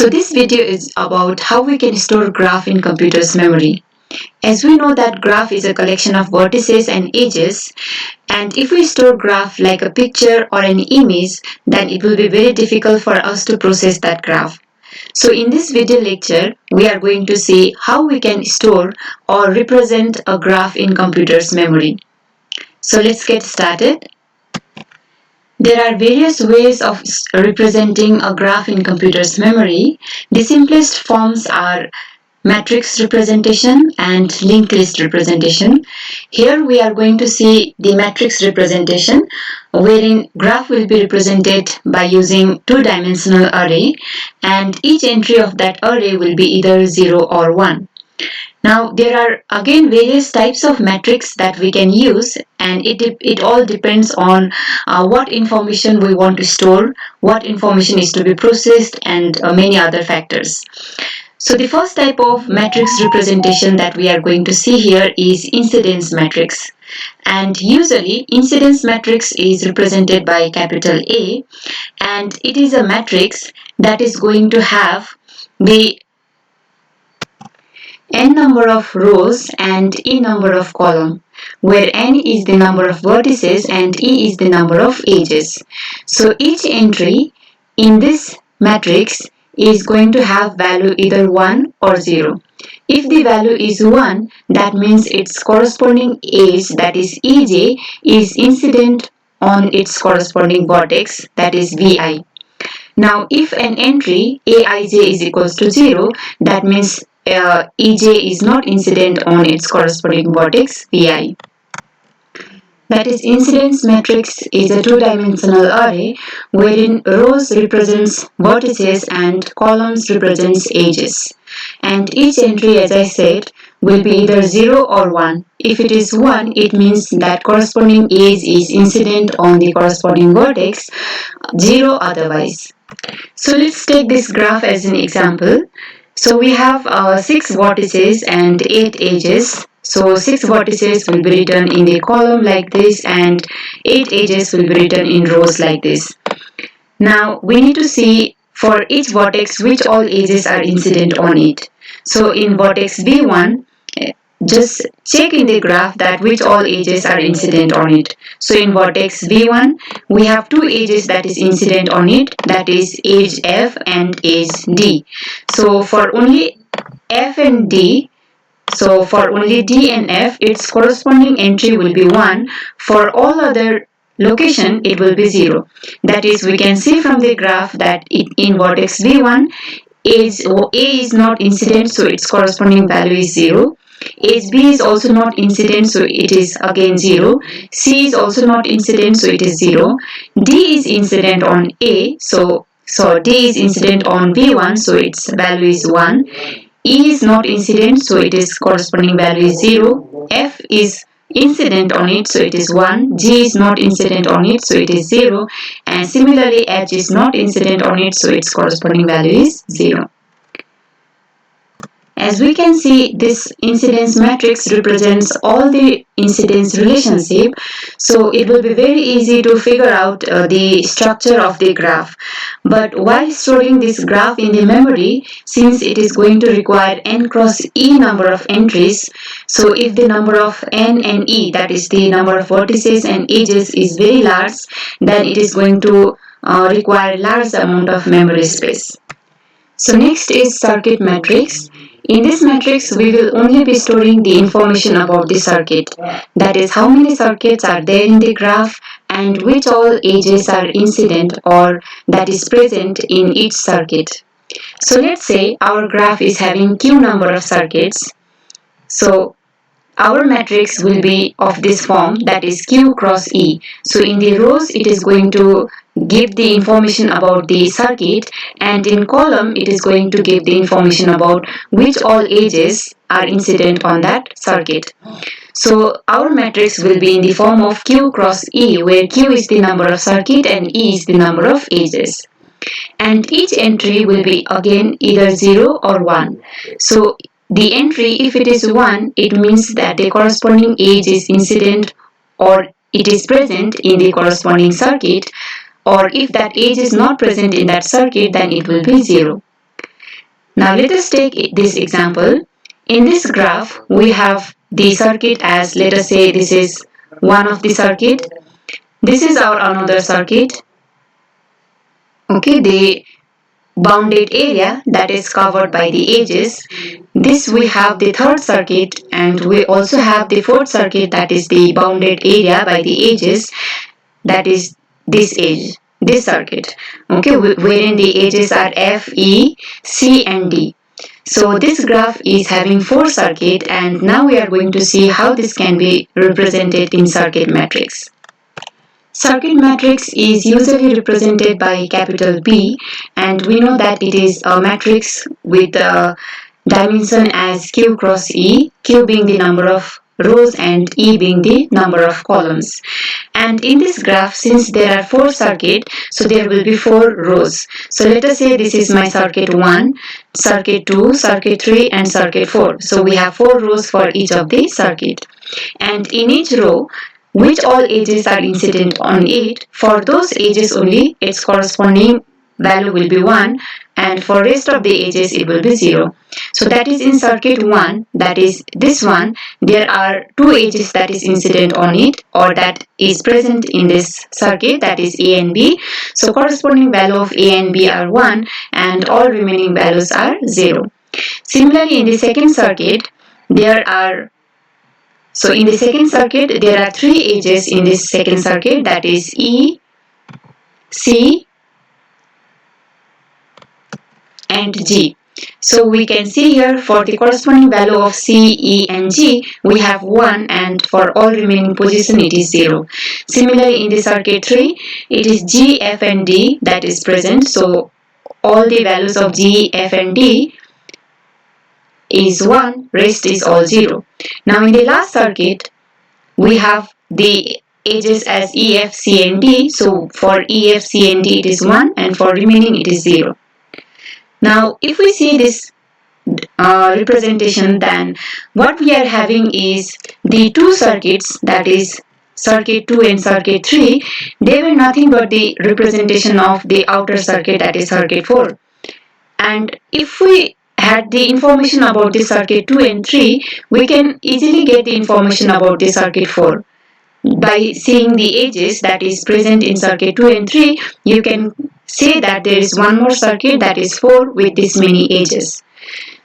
So this video is about how we can store graph in computer's memory. As we know that graph is a collection of vertices and edges, and if we store graph like a picture or an image, then it will be very difficult for us to process that graph. So in this video lecture, we are going to see how we can store or represent a graph in computer's memory. So let's get started. There are various ways of representing a graph in computer's memory. The simplest forms are matrix representation and linked list representation. Here we are going to see the matrix representation, wherein graph will be represented by using two-dimensional array, and each entry of that array will be either 0 or 1. Now there are again various types of matrix that we can use, and it all depends on what information we want to store, what information is to be processed, and many other factors. So the first type of matrix representation that we are going to see here is incidence matrix. And usually incidence matrix is represented by capital A, and it is a matrix that is going to have the n number of rows and e number of column, where n is the number of vertices and e is the number of edges. So each entry in this matrix is going to have value either 1 or 0. If the value is 1, that means its corresponding edge, that is ej, is incident on its corresponding vertex, that is vi. Now if an entry aij is equals to 0, that means ej is not incident on its corresponding vertex vi. That is, incidence matrix is a two-dimensional array wherein rows represents vertices and columns represents edges. And each entry, as I said, will be either 0 or 1. If it is 1, it means that corresponding edge is incident on the corresponding vertex, 0 otherwise. So let's take this graph as an example. So we have 6 vertices and 8 edges. So 6 vertices will be written in the column like this, and 8 edges will be written in rows like this. Now we need to see for each vertex which all edges are incident on it. So in vertex V1, just check in the graph that which all edges are incident on it. So in vertex V1, we have 2 edges that is incident on it, that is edge F and edge D. So for only F and D, so for only D and F, its corresponding entry will be 1. For all other location, it will be 0. That is, we can see from the graph that in vertex V1, edge A is not incident, so its corresponding value is 0. Edge B is also not incident, so it is again 0. C is also not incident, so it is 0. D is incident on A, so D is incident on V1, so its value is 1. E is not incident, so it is corresponding value is 0. F is incident on it, so it is 1. G is not incident on it, so it is 0. And similarly, H is not incident on it, so its corresponding value is 0. As we can see, this incidence matrix represents all the incidence relationship, so it will be very easy to figure out the structure of the graph. But while storing this graph in the memory, since it is going to require n cross e number of entries, so if the number of n and e, that is the number of vertices and edges, is very large, then it is going to require large amount of memory space. So next is circuit matrix. In this matrix, we will only be storing the information about the circuit. That is, how many circuits are there in the graph and which all edges are incident or that is present in each circuit. So let's say our graph is having q number of circuits. So our matrix will be of this form, that is q cross e. So in the rows, it is going to give the information about the circuit, and in column it is going to give the information about which all edges are incident on that circuit. So our matrix will be in the form of q cross e, where q is the number of circuit and e is the number of edges. And each entry will be again either 0 or 1. So the entry, if it is 1, it means that the corresponding edge is incident or it is present in the corresponding circuit, or if that edge is not present in that circuit, then it will be 0. Now let us take this example. In this graph, we have the circuit as, let us say, this is one of the circuit. This is our another circuit. Okay, the bounded area that is covered by the edges. This we have the third circuit, and we also have the fourth circuit, that is the bounded area by the edges, that is this edge, this circuit, okay, wherein the edges are F, E, C and D. So this graph is having four circuit, and now we are going to see how this can be represented in circuit matrix. Circuit matrix is usually represented by capital P, and we know that it is a matrix with a dimension as Q cross E, Q being the number of rows and E being the number of columns. And in this graph, since there are four circuits, so there will be four rows. So let us say this is my circuit 1, circuit 2, circuit 3 and circuit 4. So we have four rows for each of the circuit. And in each row, which all edges are incident on it, for those edges only its corresponding value will be 1, and for rest of the edges it will be 0. So that is in circuit 1, that is this one, there are two edges that is incident on it or that is present in this circuit, that is A and B. So corresponding value of A and B are 1 and all remaining values are 0. Similarly, in the second circuit, in the second circuit, there are three edges in this second circuit, that is E, C and G. So we can see here for the corresponding value of C, E and G, we have 1 and for all remaining position it is 0. Similarly, in the circuit 3, it is G, F and D that is present. So all the values of G, F and D is 1, rest is all 0. Now in the last circuit, we have the edges as E, F, C and D. So for E, F, C and D it is 1 and for remaining it is 0. Now if we see this representation, then what we are having is the two circuits, that is circuit 2 and circuit 3, they were nothing but the representation of the outer circuit, that is circuit 4. And if we had the information about the circuit 2 and 3, we can easily get the information about the circuit 4. By seeing the edges that is present in circuit 2 and 3, you can say that there is one more circuit, that is 4, with this many edges.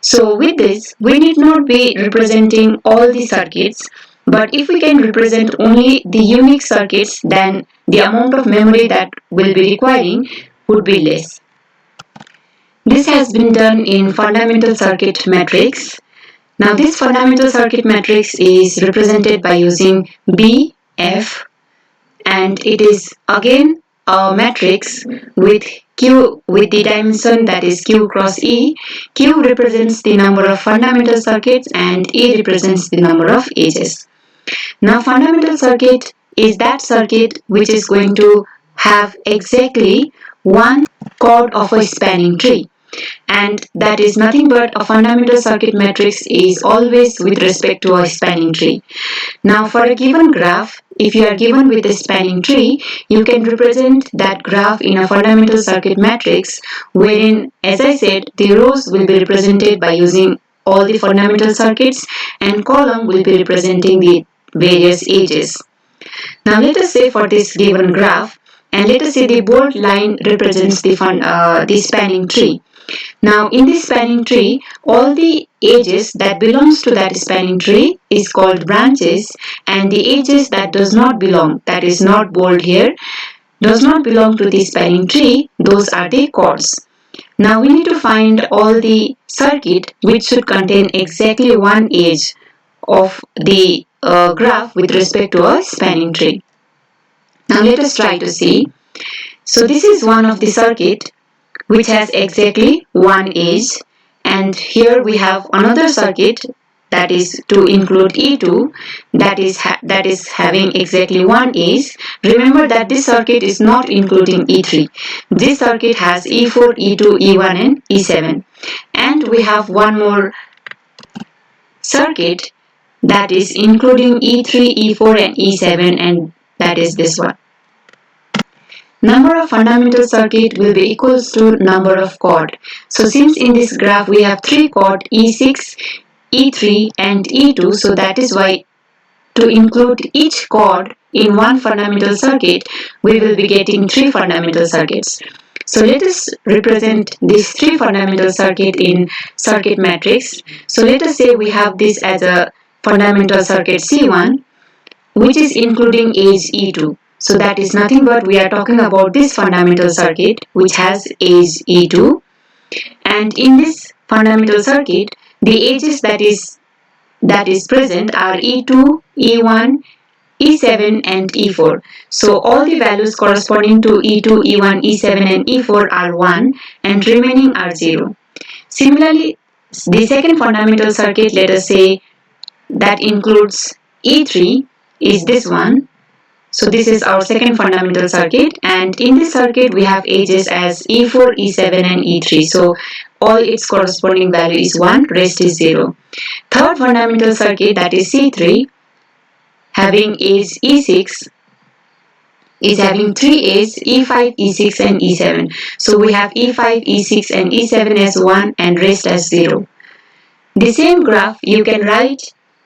So with this, we need not be representing all the circuits, but if we can represent only the unique circuits, then the amount of memory that will be requiring would be less. This has been done in fundamental circuit matrix. Now this fundamental circuit matrix is represented by using B, F, and it is again a matrix with Q with the dimension that is Q cross E. Q represents the number of fundamental circuits and E represents the number of edges. Now fundamental circuit is that circuit which is going to have exactly one chord of a spanning tree, and that is nothing but a fundamental circuit matrix is always with respect to a spanning tree. Now for a given graph, if you are given with a spanning tree, you can represent that graph in a fundamental circuit matrix wherein, as I said, the rows will be represented by using all the fundamental circuits and column will be representing the various edges. Now let us say for this given graph, and let us say the bold line represents the spanning tree. Now in this spanning tree, all the edges that belongs to that spanning tree is called branches, and the edges that does not belong, that is not bold here, does not belong to the spanning tree, those are the chords. Now we need to find all the circuit which should contain exactly one edge of the graph with respect to a spanning tree. Now let us try to see. So this is one of the circuit which has exactly one edge, and here we have another circuit that is to include E2 that is having exactly one edge. Remember that this circuit is not including E3. This circuit has E4, E2, E1 and E7, and we have one more circuit that is including E3, E4 and E7, and that is this one. number of fundamental circuit will be equals to number of chord. So since in this graph we have 3 chord E6, E3 and E2, so that is why to include each chord in one fundamental circuit, we will be getting 3 fundamental circuits. So let us represent these 3 fundamental circuit in circuit matrix. So let us say we have this as a fundamental circuit C1, which is including edge E2. So that is nothing but we are talking about this fundamental circuit which has edge E2, and in this fundamental circuit the edges that is present are E2, E1, E7 and E4. So all the values corresponding to E2, E1, E7 and E4 are 1 and remaining are 0. Similarly, the second fundamental circuit, let us say that includes E3 is this one. So this is our second fundamental circuit, and in this circuit we have edges as E4, E7 and E3. So all its corresponding value is 1, rest is 0. Third fundamental circuit, that is C3, having edge E6, is having 3 edges E5, E6 and E7. So we have E5, E6 and E7 as 1 and rest as 0. The same graph you can write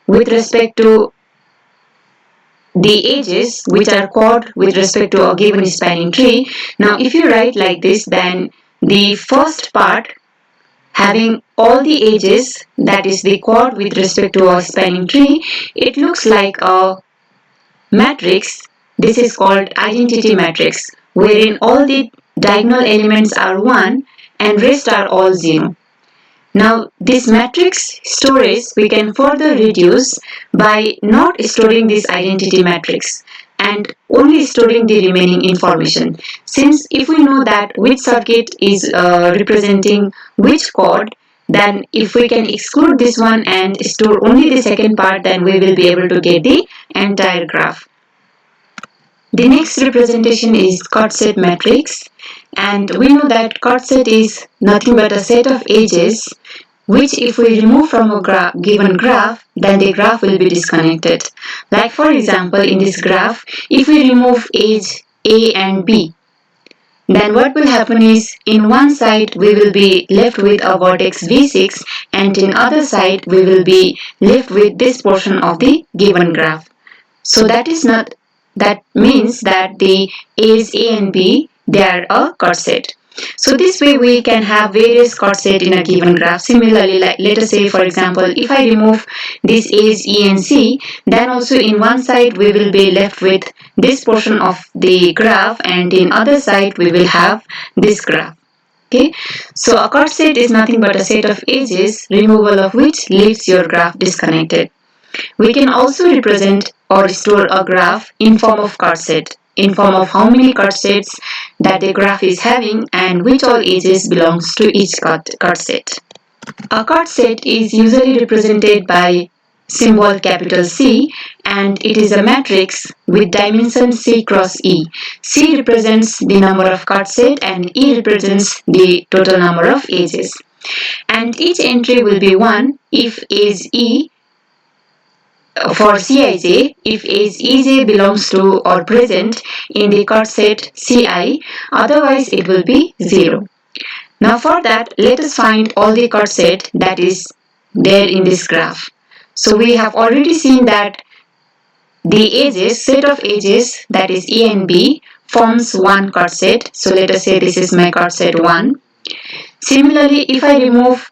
with respect to the edges which are chord with respect to a given spanning tree. Now if you write like this, then the first part having all the edges, that is the chord with respect to a spanning tree, it looks like a matrix. This is called identity matrix, wherein all the diagonal elements are 1 and rest are all 0. Now this matrix storage we can further reduce by not storing this identity matrix and only storing the remaining information. Since if we know that which circuit is representing which chord, then if we can exclude this one and store only the second part, then we will be able to get the entire graph. The next representation is chord set matrix, and we know that chord set is nothing but a set of edges which if we remove from a given graph, then the graph will be disconnected. Like for example, in this graph, if we remove edge A and B, then what will happen is in one side we will be left with a vertex V6 and in other side we will be left with this portion of the given graph. So that means that the edge A and B, they are a chord set. So this way we can have various chord set in a given graph. Similarly, like let us say for example, if I remove this edge E and C, then also in one side we will be left with this portion of the graph and in other side we will have this graph. Okay, so a chord set is nothing but a set of edges, removal of which leaves your graph disconnected. We can also represent or store a graph in form of chord set, in form of how many chord sets that the graph is having and which all edges belongs to each chord set. A chord set is usually represented by symbol capital C, and it is a matrix with dimension C cross E. C represents the number of chord set and E represents the total number of edges. And each entry will be 1 if edge E for Cij, if edge Ej belongs to or present in the chord set Ci, otherwise it will be 0. Now for that, let us find all the chord set that is there in this graph. So we have already seen that the edges, set of edges, that is E and B, forms one chord set. So let us say this is my chord set 1. Similarly, if I remove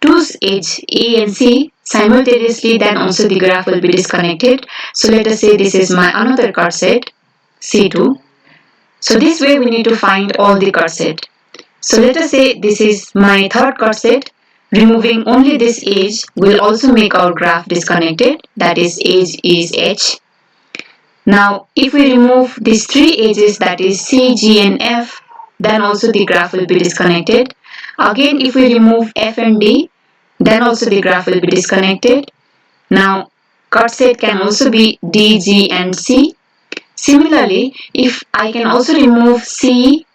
two edge E and C simultaneously, then also the graph will be disconnected. So let us say this is my another chord set C2. So this way we need to find all the chord set. So let us say this is my third chord set. Removing only this edge will also make our graph disconnected, that is edge is H. Now if we remove these 3 edges, that is C, G and F, then also the graph will be disconnected. Again if we remove F and D, then also the graph will be disconnected. Now chord set can also be D, G and C. Similarly, if I can also remove E,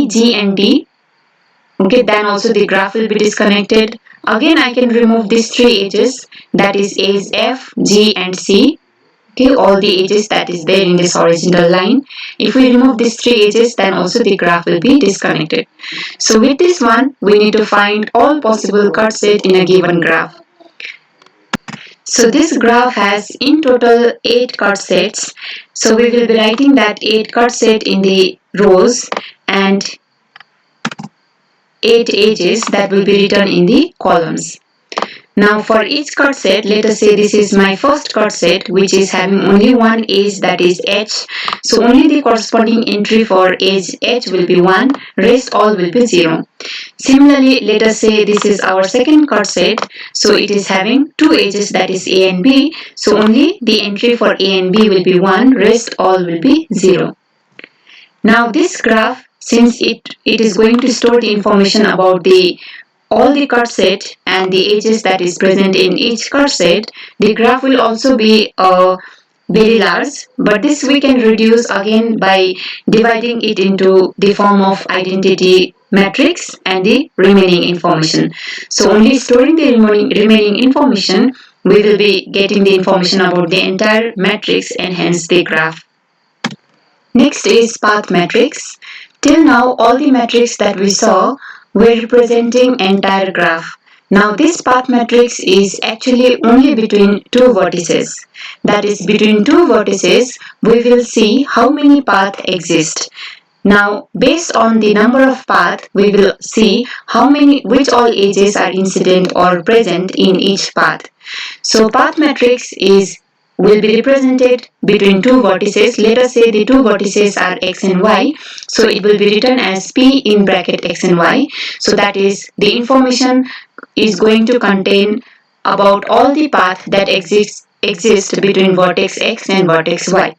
G and D, okay, then also the graph will be disconnected. Again I can remove these 3 edges, that is edge F, G and C. Okay, all the edges that is there in this horizontal line. If we remove these three edges, then also the graph will be disconnected. So with this one, we need to find all possible cut set in a given graph. So this graph has in total 8 cut sets. So we will be writing that 8 cut set in the rows and 8 edges that will be written in the columns. Now for each cut set, let us say this is my first cut set which is having only one edge, that is H. So only the corresponding entry for edge H will be 1, rest all will be 0. Similarly, let us say this is our second cut set. So it is having two edges, that is A and B. So only the entry for A and B will be 1, rest all will be 0. Now this graph, since it is going to store the information about all the cut set and the edges that is present in each cut set, the graph will also be very large, but this we can reduce again by dividing it into the form of identity matrix and the remaining information. So only storing the remaining information, we will be getting the information about the entire matrix and hence the graph. Next is path matrix. Till now, all the matrix that we saw were representing entire graph. Now this path matrix is actually only between two vertices. That is, between two vertices, we will see how many paths exist. Now, based on the number of paths, we will see which all edges are incident or present in each path. So path matrix will be represented between two vertices. Let us say the two vertices are x and y. So it will be written as P in bracket x and y. So that is, the information is going to contain about all the paths that exist between vertex x and vertex y.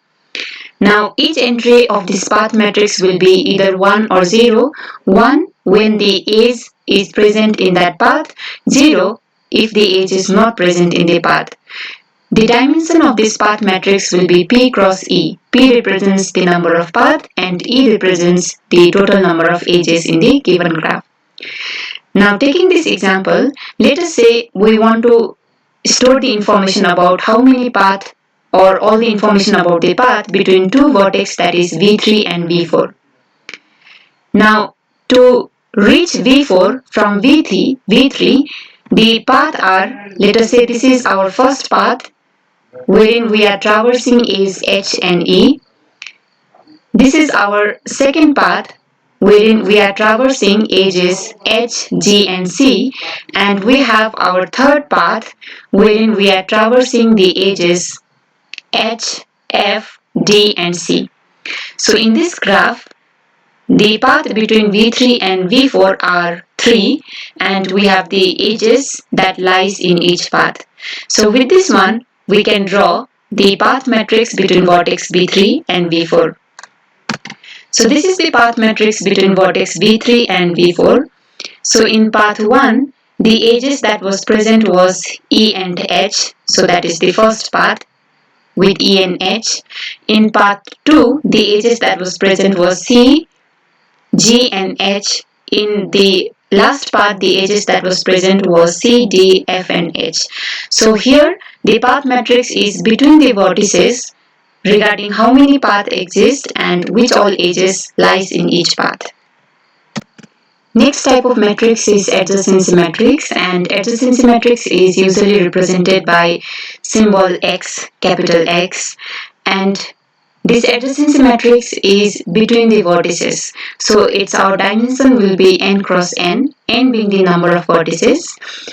Now each entry of this path matrix will be either 1 or 0. 1 when the edge is present in that path, 0 if the edge is not present in the path. The dimension of this path matrix will be P cross E. P represents the number of paths and E represents the total number of edges in the given graph. Now taking this example, let us say we want to store the information about how many paths or all the information about the path between two vertex, that is V3 and V4. Now to reach V4 from V3, the path are, let us say this is our first path wherein we are traversing is H and E. This is our second path wherein we are traversing edges H, G and C, and we have our third path wherein we are traversing the edges H, F, D and C. So in this graph, the path between V3 and V4 are 3 and we have the edges that lies in each path. So with this one, we can draw the path matrix between vertex V3 and V4. So this is the path matrix between vertex V3 and V4. So in path 1, the edges that was present was E and H. So that is the first path with E and H. In path 2, the edges that was present was C, G and H. In the last path, the edges that was present was C, D, F and H. So here the path matrix is between the vertices regarding how many paths exist and which all edges lies in each path. Next type of matrix is adjacency matrix, and adjacency matrix is usually represented by symbol X, capital X, and this adjacency matrix is between the vertices. So its our dimension will be n cross n being the number of vertices.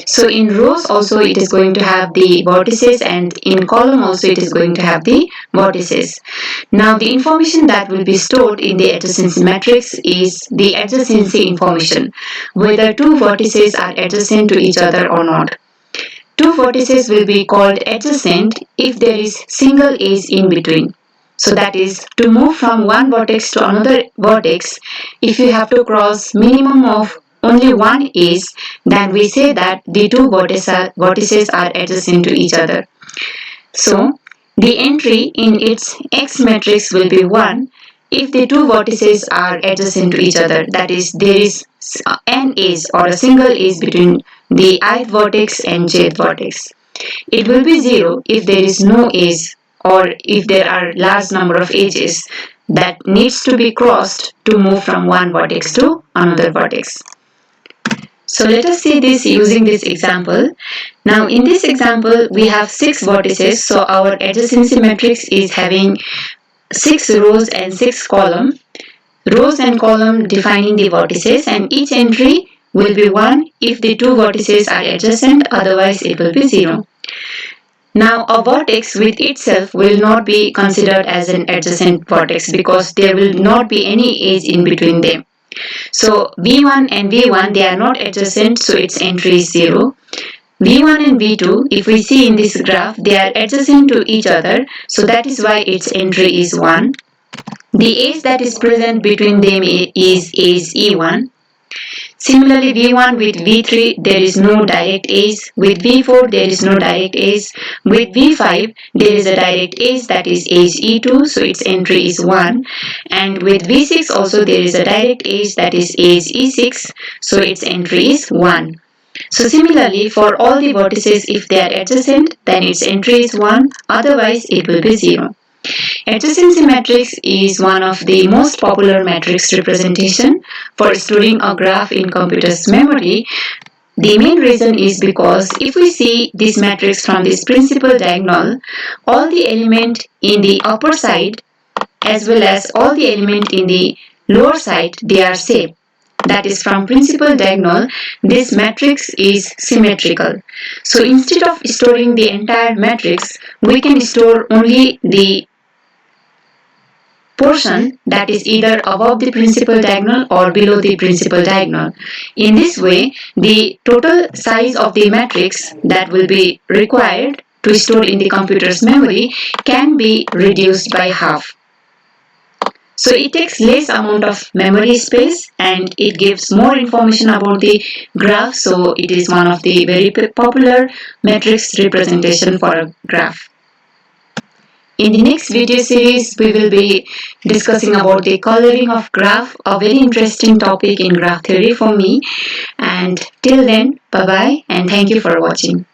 So in rows also it is going to have the vertices and in column also it is going to have the vertices. Now the information that will be stored in the adjacency matrix is the adjacency information, whether two vertices are adjacent to each other or not. Two vertices will be called adjacent if there is single edge in between. So that is, to move from one vertex to another vertex, if you have to cross minimum of only one edge, then we say that the two vertices are adjacent to each other. So the entry in its X matrix will be 1 if the two vertices are adjacent to each other. That is, there is an edge or a single edge between the ith vertex and jth vertex. It will be 0 if there is no edge or if there are large number of edges that needs to be crossed to move from one vertex to another vertex. So let us see this using this example. Now in this example we have 6 vertices, so our adjacency matrix is having 6 rows and 6 columns. Rows and column defining the vertices, and each entry will be 1 if the 2 vertices are adjacent, otherwise it will be 0. Now a vertex with itself will not be considered as an adjacent vertex because there will not be any edge in between them. So V1 and V1, they are not adjacent, so its entry is 0. V1 and V2, if we see in this graph, they are adjacent to each other, so that is why its entry is 1. The edge that is present between them is edge E1. Similarly, V1 with V3, there is no direct edge. With V4, there is no direct edge. With V5, there is a direct edge, that is edge E2, so its entry is 1. And with V6 also there is a direct edge, that is edge E6, so its entry is 1. So similarly, for all the vertices, if they are adjacent, then its entry is 1, otherwise it will be 0. Adjacency matrix is one of the most popular matrix representation for storing a graph in computer's memory. The main reason is because if we see this matrix from this principal diagonal, all the element in the upper side as well as all the element in the lower side, they are same. That is, from principal diagonal, this matrix is symmetrical. So instead of storing the entire matrix, we can store only the portion that is either above the principal diagonal or below the principal diagonal. In this way, the total size of the matrix that will be required to store in the computer's memory can be reduced by half. So it takes less amount of memory space and it gives more information about the graph, so it is one of the very popular matrix representation for a graph. In the next video series, we will be discussing about the coloring of graph, a very interesting topic in graph theory for me. And till then, bye-bye and thank you for watching.